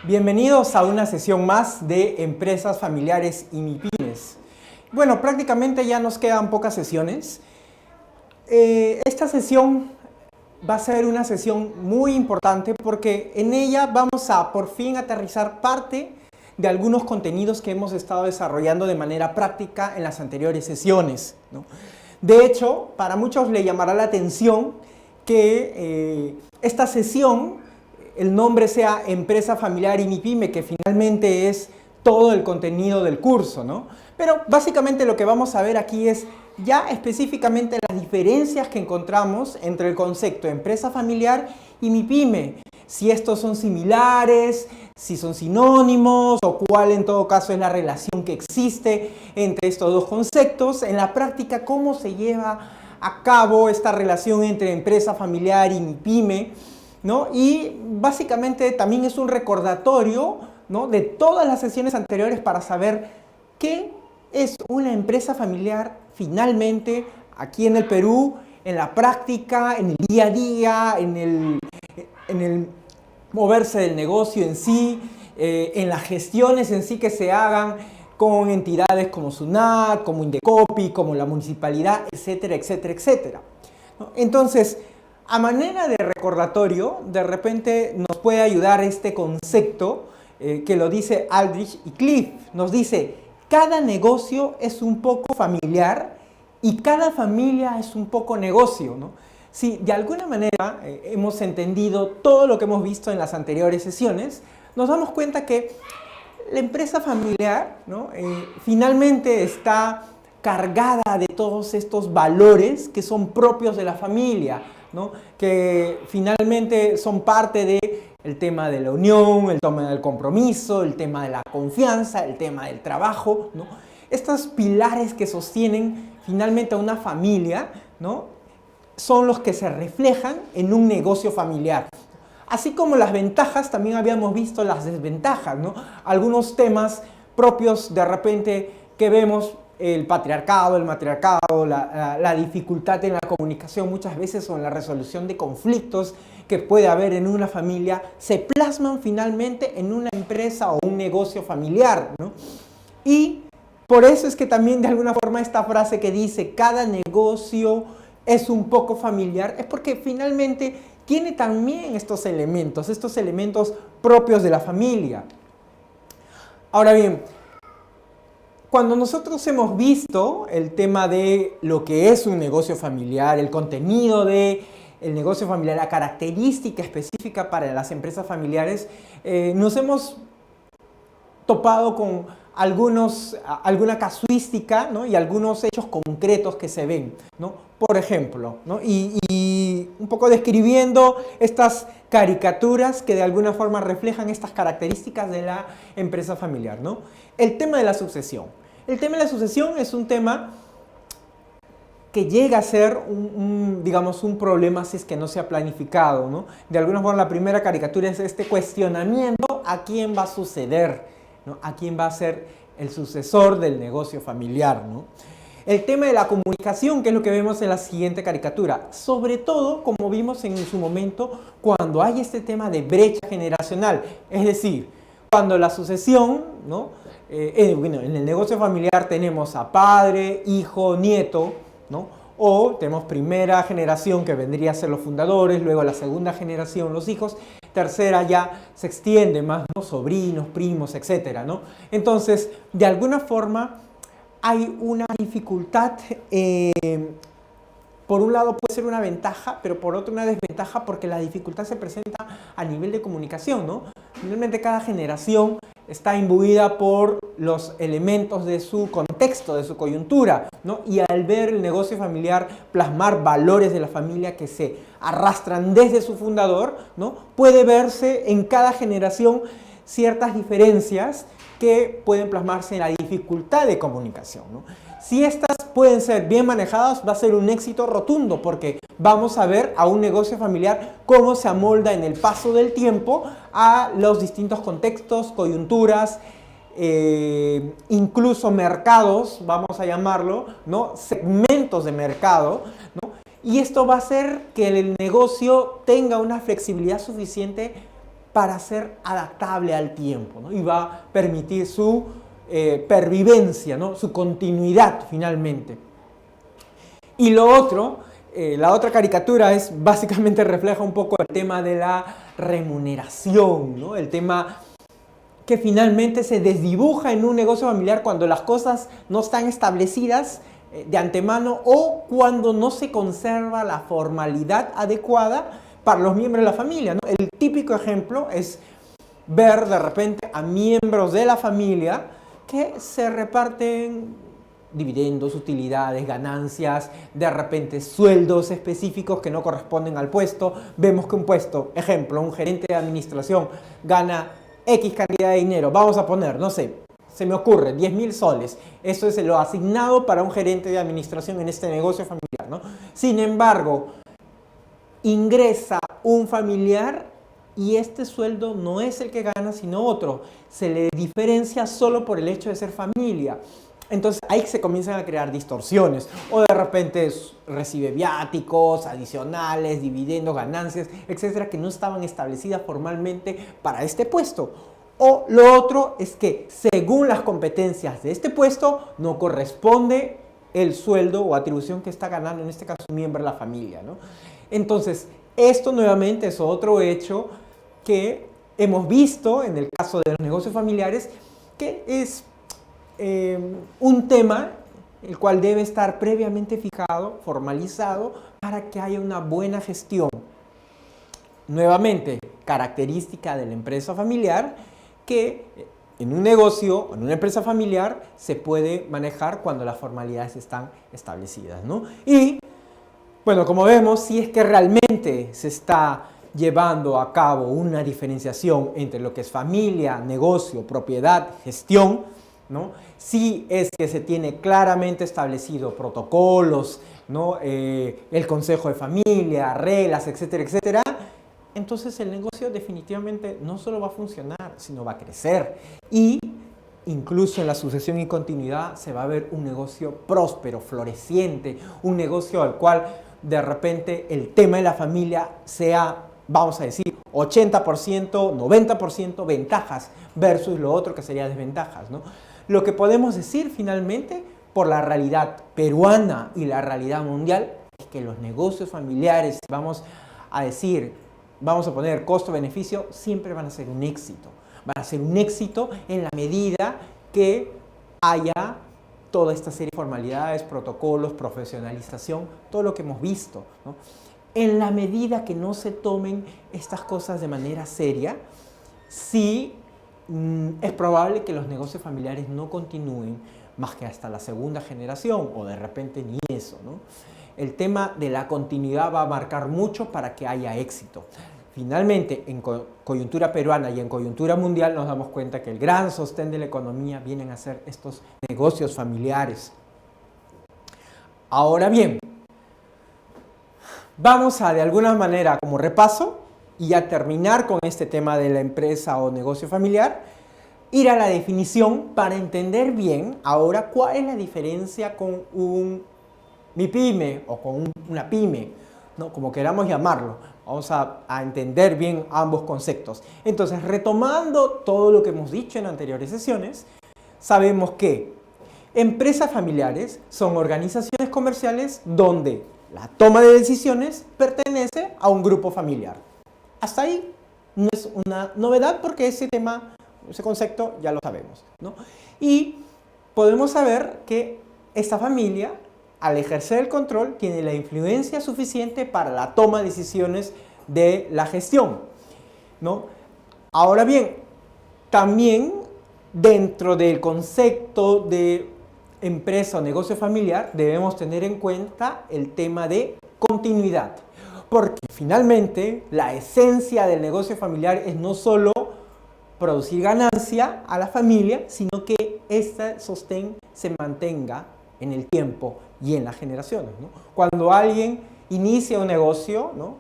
Bienvenidos a una sesión más de Empresas Familiares y MIPYMES. Bueno, prácticamente ya nos quedan pocas sesiones. Esta sesión va a ser una sesión muy importante porque en ella vamos a por fin aterrizar parte de algunos contenidos que hemos estado desarrollando de manera práctica en las anteriores sesiones, ¿no? De hecho, para muchos le llamará la atención que esta sesión, el nombre sea Empresa Familiar y MIPYME, que finalmente es todo el contenido del curso, ¿no? Pero básicamente lo que vamos a ver aquí es ya específicamente las diferencias que encontramos entre el concepto de empresa familiar y MIPYME. Si estos son similares, si son sinónimos o cuál en todo caso es la relación que existe entre estos dos conceptos. En la práctica, cómo se lleva a cabo esta relación entre empresa familiar y MIPYME, ¿no? Y básicamente también es un recordatorio, ¿no?, de todas las sesiones anteriores para saber qué es una empresa familiar finalmente aquí en el Perú, en la práctica, en el día a día, en el moverse del negocio en sí, en las gestiones en sí que se hagan con entidades como SUNAT, como Indecopi, como la municipalidad, etcétera, etcétera, etcétera, ¿no? Entonces, a manera de recordatorio, de repente nos puede ayudar este concepto que lo dice Aldrich y Cliff. Nos dice, cada negocio es un poco familiar y cada familia es un poco negocio, ¿no? Si de alguna manera hemos entendido todo lo que hemos visto en las anteriores sesiones, nos damos cuenta que la empresa familiar, ¿no?, finalmente está cargada de todos estos valores que son propios de la familia, ¿no?, que finalmente son parte del tema de la unión, el tema del compromiso, el tema de la confianza, el tema del trabajo, ¿no? Estos pilares que sostienen finalmente a una familia, ¿no?, son los que se reflejan en un negocio familiar. Así como las ventajas, también habíamos visto las desventajas, ¿no? Algunos temas propios de repente que vemos, el patriarcado, el matriarcado, la dificultad en la comunicación muchas veces o en la resolución de conflictos que puede haber en una familia, se plasman finalmente en una empresa o un negocio familiar, ¿no? Y por eso es que también de alguna forma esta frase que dice cada negocio es un poco familiar, es porque finalmente tiene también estos elementos propios de la familia. Ahora bien, cuando nosotros hemos visto el tema de lo que es un negocio familiar, el contenido del negocio familiar, la característica específica para las empresas familiares, nos hemos topado con alguna casuística, ¿no?, y algunos hechos concretos que se ven, ¿no? Por ejemplo, ¿no?, y un poco describiendo estas caricaturas que de alguna forma reflejan estas características de la empresa familiar, ¿no? El tema de la sucesión. El tema de la sucesión es un tema que llega a ser digamos, un problema si es que no se ha planificado, ¿no? De alguna forma la primera caricatura es este cuestionamiento a quién va a suceder, ¿no?, a quién va a ser el sucesor del negocio familiar, ¿no? El tema de la comunicación, que es lo que vemos en la siguiente caricatura, sobre todo como vimos en su momento cuando hay este tema de brecha generacional, es decir, cuando la sucesión, ¿no?, bueno, en el negocio familiar tenemos a padre, hijo, nieto, ¿no?, o tenemos primera generación que vendría a ser los fundadores, luego la segunda generación los hijos, tercera ya se extiende más, ¿no?, sobrinos, primos, etcétera, ¿no? Entonces, de alguna forma hay una dificultad, por un lado puede ser una ventaja, pero por otro una desventaja porque la dificultad se presenta a nivel de comunicación, ¿no? Finalmente cada generación está imbuida por los elementos de su contexto, de su coyuntura, ¿no? Y al ver el negocio familiar plasmar valores de la familia que se arrastran desde su fundador, ¿no?, puede verse en cada generación ciertas diferencias que pueden plasmarse en la dificultad de comunicación, ¿no? Si estas pueden ser bien manejadas, va a ser un éxito rotundo porque vamos a ver a un negocio familiar cómo se amolda en el paso del tiempo a los distintos contextos, coyunturas, incluso mercados, vamos a llamarlo, ¿no?, segmentos de mercado, ¿no? Y esto va a hacer que el negocio tenga una flexibilidad suficiente para ser adaptable al tiempo, ¿no? Y va a permitir su pervivencia, ¿no? Su continuidad finalmente. Y lo otro, la otra caricatura básicamente refleja un poco el tema de la remuneración, ¿no? El tema que finalmente se desdibuja en un negocio familiar cuando las cosas no están establecidas de antemano o cuando no se conserva la formalidad adecuada para los miembros de la familia, ¿no? El típico ejemplo es ver de repente a miembros de la familia que se reparten dividendos, utilidades, ganancias, de repente sueldos específicos que no corresponden al puesto. Vemos que un puesto, ejemplo, un gerente de administración gana X cantidad de dinero, vamos a poner, no sé, se me ocurre, 10.000 soles. Eso es lo asignado para un gerente de administración en este negocio familiar, ¿no? Sin embargo, ingresa un familiar y este sueldo no es el que gana, sino otro. Se le diferencia solo por el hecho de ser familia. Entonces ahí se comienzan a crear distorsiones. O de repente recibe viáticos adicionales, dividendos, ganancias, etcétera, que no estaban establecidas formalmente para este puesto. O lo otro es que según las competencias de este puesto no corresponde el sueldo o atribución que está ganando, en este caso, un miembro de la familia, ¿no? Entonces, esto nuevamente es otro hecho que hemos visto en el caso de los negocios familiares, que es un tema el cual debe estar previamente fijado, formalizado, para que haya una buena gestión. Nuevamente, característica de la empresa familiar, que en un negocio, en una empresa familiar, se puede manejar cuando las formalidades están establecidas, ¿no? Y, bueno, como vemos, si es que realmente se está llevando a cabo una diferenciación entre lo que es familia, negocio, propiedad, gestión, ¿no? Si es que se tiene claramente establecido protocolos, ¿no? El consejo de familia, reglas, etcétera, etcétera, entonces el negocio definitivamente no solo va a funcionar, sino va a crecer. Y incluso en la sucesión y continuidad se va a ver un negocio próspero, floreciente, un negocio al cual de repente el tema de la familia sea, vamos a decir, 80%, 90% ventajas versus lo otro que sería desventajas, ¿no? Lo que podemos decir finalmente por la realidad peruana y la realidad mundial es que los negocios familiares, vamos a decir, vamos a poner costo-beneficio, siempre van a ser un éxito. Van a ser un éxito en la medida que haya toda esta serie de formalidades, protocolos, profesionalización, todo lo que hemos visto, ¿no? En la medida que no se tomen estas cosas de manera seria, sí es probable que los negocios familiares no continúen más que hasta la segunda generación o de repente ni eso, ¿no? El tema de la continuidad va a marcar mucho para que haya éxito. Finalmente, en coyuntura peruana y en coyuntura mundial nos damos cuenta que el gran sostén de la economía vienen a ser estos negocios familiares. Ahora bien, vamos a de alguna manera como repaso y a terminar con este tema de la empresa o negocio familiar, ir a la definición para entender bien ahora cuál es la diferencia con un MIPYME o con una pyme, ¿no? Como queramos llamarlo. Vamos a entender bien ambos conceptos. Entonces, retomando todo lo que hemos dicho en anteriores sesiones, sabemos que empresas familiares son organizaciones comerciales donde la toma de decisiones pertenece a un grupo familiar. Hasta ahí no es una novedad porque ese tema, ese concepto ya lo sabemos, ¿no? Y podemos saber que esta familia, al ejercer el control, tiene la influencia suficiente para la toma de decisiones de la gestión, ¿no? Ahora bien, también dentro del concepto de empresa o negocio familiar debemos tener en cuenta el tema de continuidad, porque finalmente la esencia del negocio familiar es no solo producir ganancia a la familia, sino que este sostén se mantenga en el tiempo y en las generaciones, ¿no? Cuando alguien inicia un negocio, ¿no?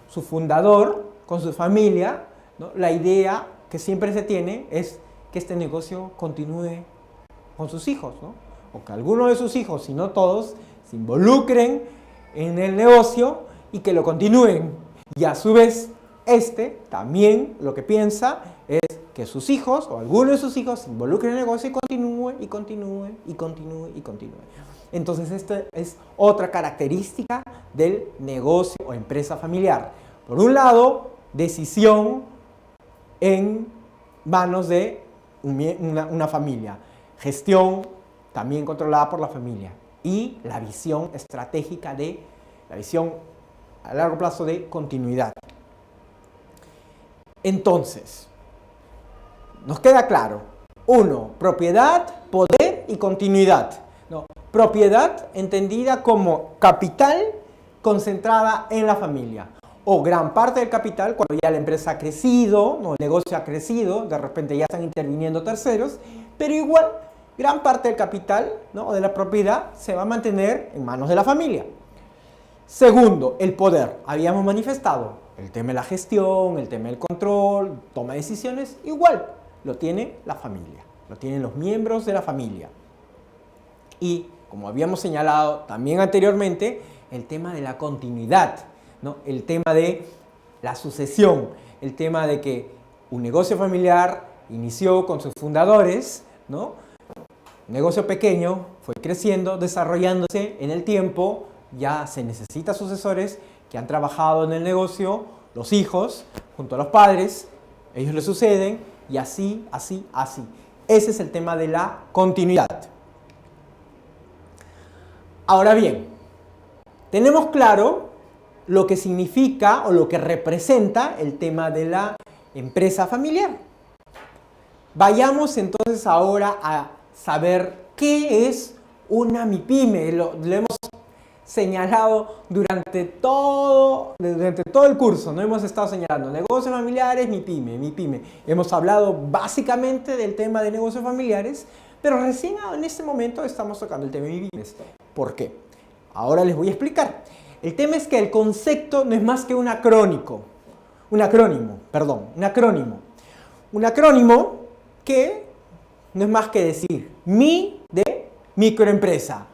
Su fundador con su familia, ¿no? La idea que siempre se tiene es que este negocio continúe con sus hijos, ¿no? O que algunos de sus hijos, si no todos, se involucren en el negocio y que lo continúen. Y a su vez, también lo que piensa es que sus hijos o alguno de sus hijos se involucren en el negocio y continúe y continúe y continúe y continúe. Entonces, esta es otra característica del negocio o empresa familiar. Por un lado, decisión en manos de una familia. Gestión también controlada por la familia. Y la visión estratégica la visión a largo plazo de continuidad. Entonces, nos queda claro. 1. Propiedad, poder y continuidad. No, propiedad entendida como capital concentrada en la familia. O gran parte del capital cuando ya la empresa ha crecido, no, el negocio ha crecido, de repente ya están interviniendo terceros, pero igual gran parte del capital, ¿no?, o de la propiedad se va a mantener en manos de la familia. Segundo, el poder. Habíamos manifestado el tema de la gestión, el tema del control, toma de decisiones, igual lo tiene la familia, lo tienen los miembros de la familia. Y, como habíamos señalado también anteriormente, el tema de la continuidad, ¿no?, el tema de la sucesión, el tema de que un negocio familiar inició con sus fundadores, ¿no? Un negocio pequeño fue creciendo, desarrollándose en el tiempo, ya se necesita sucesores que han trabajado en el negocio, los hijos, junto a los padres, ellos le suceden, y así, así, así. Ese es el tema de la continuidad. Ahora bien, tenemos claro lo que significa o lo que representa el tema de la empresa familiar. Vayamos entonces ahora a saber qué es una MIPYME. Lo hemos señalado durante todo el curso, no hemos estado señalando negocios familiares, MIPYME. Hemos hablado básicamente del tema de negocios familiares, pero recién en este momento estamos tocando el tema de MIPYMES. ¿Por qué? Ahora les voy a explicar. El tema es que el concepto no es más que un acrónimo, que no es más que decir MI de microempresa,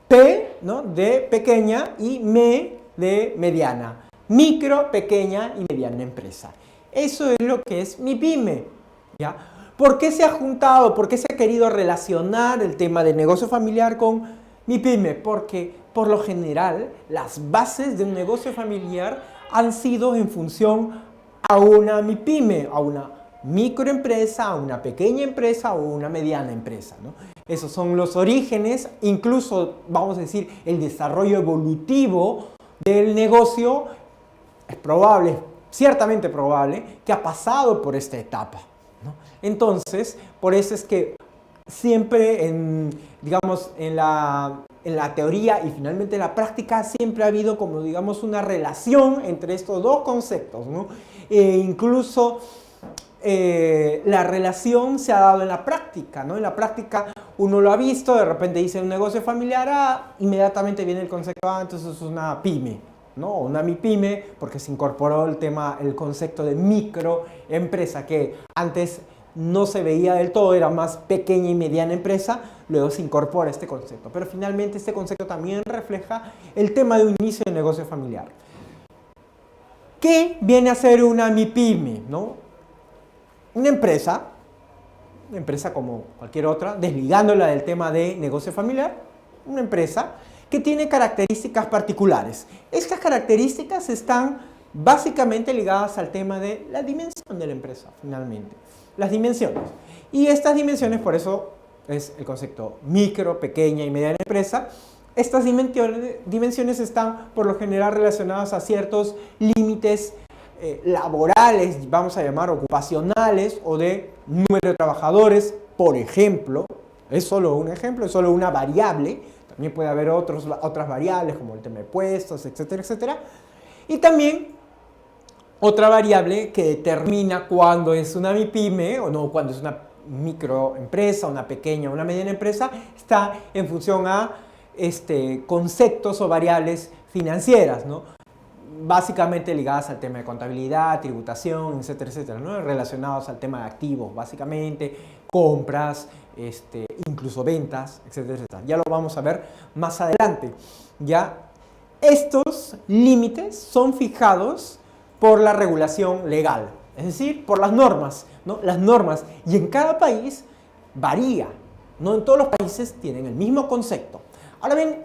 P, ¿no?, de pequeña, y ME de mediana. Micro, pequeña y mediana empresa. Eso es lo que es MIPYME, ¿ya? ¿Por qué se ha juntado, por qué se ha querido relacionar el tema del negocio familiar con MIPYME? Porque, por lo general, las bases de un negocio familiar han sido en función a una MIPYME, a una microempresa, a una pequeña empresa o una mediana empresa, ¿no? Esos son los orígenes, incluso, vamos a decir, el desarrollo evolutivo del negocio. Es probable, ciertamente probable, que ha pasado por esta etapa, ¿no? Entonces, por eso es que siempre, en la teoría y finalmente en la práctica, siempre ha habido como, digamos, una relación entre estos dos conceptos, ¿no? Incluso la relación se ha dado en la práctica, ¿no? En la práctica uno lo ha visto, de repente dice un negocio familiar, inmediatamente viene el concepto, entonces es una pyme, ¿no? Una MIPYME, porque se incorporó el concepto de microempresa, que antes no se veía del todo, era más pequeña y mediana empresa, luego se incorpora este concepto. Pero finalmente este concepto también refleja el tema de un inicio de negocio familiar. ¿Qué viene a ser una MIPYME, ¿no? Una empresa como cualquier otra, desligándola del tema de negocio familiar, una empresa que tiene características particulares. Estas características están básicamente ligadas al tema de la dimensión de la empresa, finalmente. Las dimensiones. Y estas dimensiones, por eso es el concepto micro, pequeña y mediana empresa. Estas dimensiones están por lo general relacionadas a ciertos límites laborales, vamos a llamar ocupacionales, o de número de trabajadores, por ejemplo. Es solo un ejemplo, es solo una variable. También puede haber otras variables como el tema de puestos, etcétera, etcétera. Y también otra variable que determina cuándo es una MIPYME o no, cuándo es una microempresa, una pequeña o una mediana empresa, está en función a conceptos o variables financieras, ¿no? Básicamente ligadas al tema de contabilidad, tributación, etcétera, etcétera, ¿no? Relacionados al tema de activos, básicamente, compras, incluso ventas, etcétera, etcétera. Ya lo vamos a ver más adelante. Ya estos límites son fijados por la regulación legal, es decir, por las normas, ¿no? Las normas, y en cada país varía, no en todos los países tienen el mismo concepto. Ahora bien,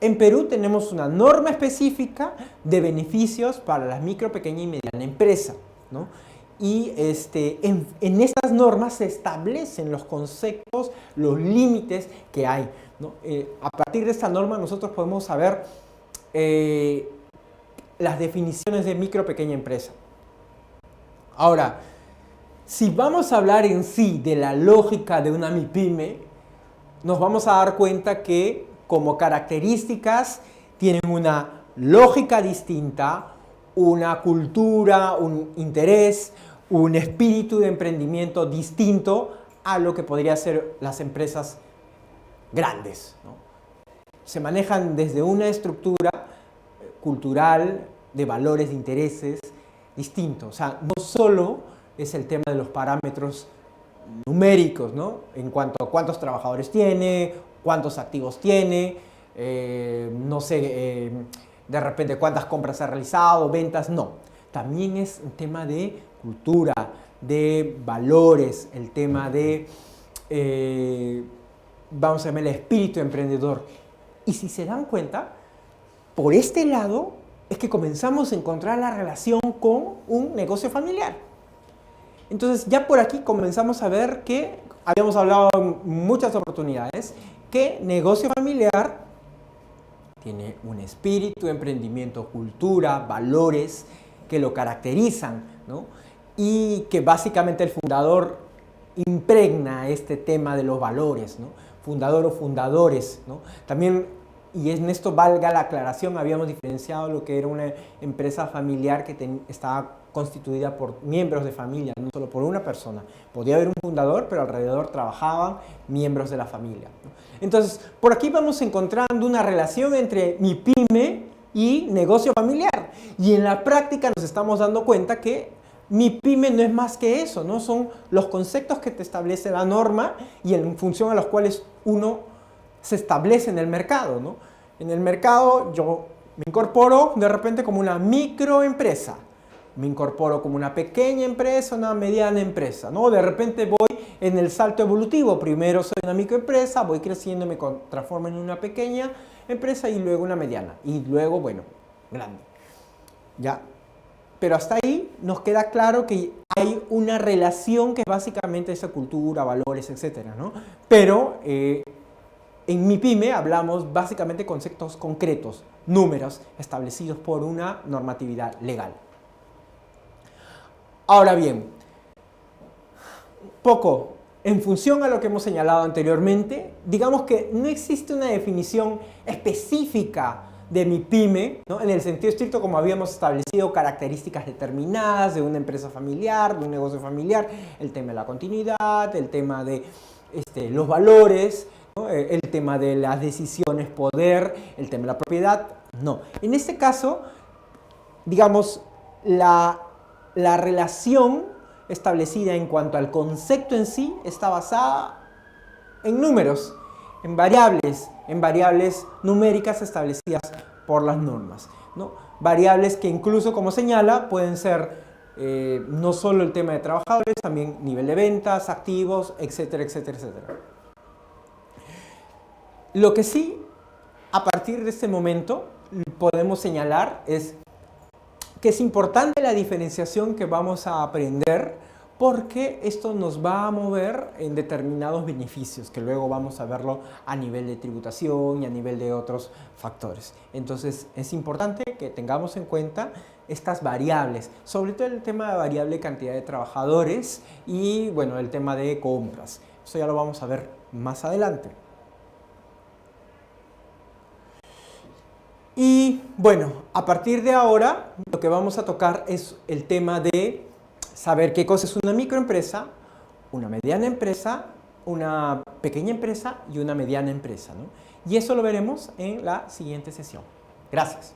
en Perú tenemos una norma específica de beneficios para la micro, pequeña y mediana empresa, ¿no? Y en estas normas se establecen los conceptos, los límites que hay, ¿no? A partir de esta norma nosotros podemos saber las definiciones de micro, pequeña empresa. Ahora, si vamos a hablar en sí de la lógica de una MIPYME, nos vamos a dar cuenta que como características tienen una lógica distinta, una cultura, un interés, un espíritu de emprendimiento distinto a lo que podría ser las empresas grandes, ¿no? Se manejan desde una estructura cultural, de valores, de intereses distintos. O sea, no solo es el tema de los parámetros numéricos, ¿no? En cuanto a cuántos trabajadores tiene, cuántos activos tiene, no sé, de repente cuántas compras ha realizado, ventas, no. También es un tema de cultura, de valores, el tema de, vamos a llamar el espíritu emprendedor. Y si se dan cuenta, por este lado es que comenzamos a encontrar la relación con un negocio familiar. Entonces ya por aquí comenzamos a ver que, habíamos hablado en muchas oportunidades, que negocio familiar tiene un espíritu de emprendimiento, cultura, valores que lo caracterizan, ¿no? Y que básicamente el fundador impregna este tema de los valores, ¿no? Fundador o fundadores, ¿no? También, y en esto valga la aclaración, habíamos diferenciado lo que era una empresa familiar que estaba constituida por miembros de familia, no solo por una persona. Podía haber un fundador, pero alrededor trabajaban miembros de la familia, ¿no? Entonces, por aquí vamos encontrando una relación entre MIPYME y negocio familiar. Y en la práctica nos estamos dando cuenta que MIPYME no es más que eso, ¿no? Son los conceptos que te establece la norma y en función a los cuales uno se establece en el mercado, ¿no? En el mercado yo me incorporo de repente como una microempresa, me incorporo como una pequeña empresa, una mediana empresa, ¿no? De repente voy en el salto evolutivo, primero soy una microempresa, voy creciendo, me transformo en una pequeña empresa y luego una mediana y luego, bueno, grande, ¿ya? Pero hasta ahí nos queda claro que hay una relación que es básicamente esa cultura, valores, etcétera, ¿no? Pero en MIPYME hablamos básicamente de conceptos concretos, números establecidos por una normatividad legal. Ahora bien, poco en función a lo que hemos señalado anteriormente, digamos que no existe una definición específica de MIPYME, ¿no? En el sentido estricto como habíamos establecido características determinadas de una empresa familiar, de un negocio familiar, el tema de la continuidad, el tema de los valores, ¿no? El tema de las decisiones, poder, el tema de la propiedad, no. En este caso, digamos, la relación establecida en cuanto al concepto en sí está basada en números, en variables numéricas establecidas por las normas, ¿no? Variables que incluso, como señala, pueden ser no solo el tema de trabajadores, también nivel de ventas, activos, etcétera, etcétera, etcétera. Lo que sí, a partir de este momento, podemos señalar es que es importante la diferenciación que vamos a aprender porque esto nos va a mover en determinados beneficios que luego vamos a verlo a nivel de tributación y a nivel de otros factores. Entonces es importante que tengamos en cuenta estas variables, sobre todo el tema de variable cantidad de trabajadores y bueno, el tema de compras. Esto ya lo vamos a ver más adelante. Y bueno, a partir de ahora lo que vamos a tocar es el tema de saber qué cosa es una microempresa, una mediana empresa, una pequeña empresa y una mediana empresa, ¿no? Y eso lo veremos en la siguiente sesión. Gracias.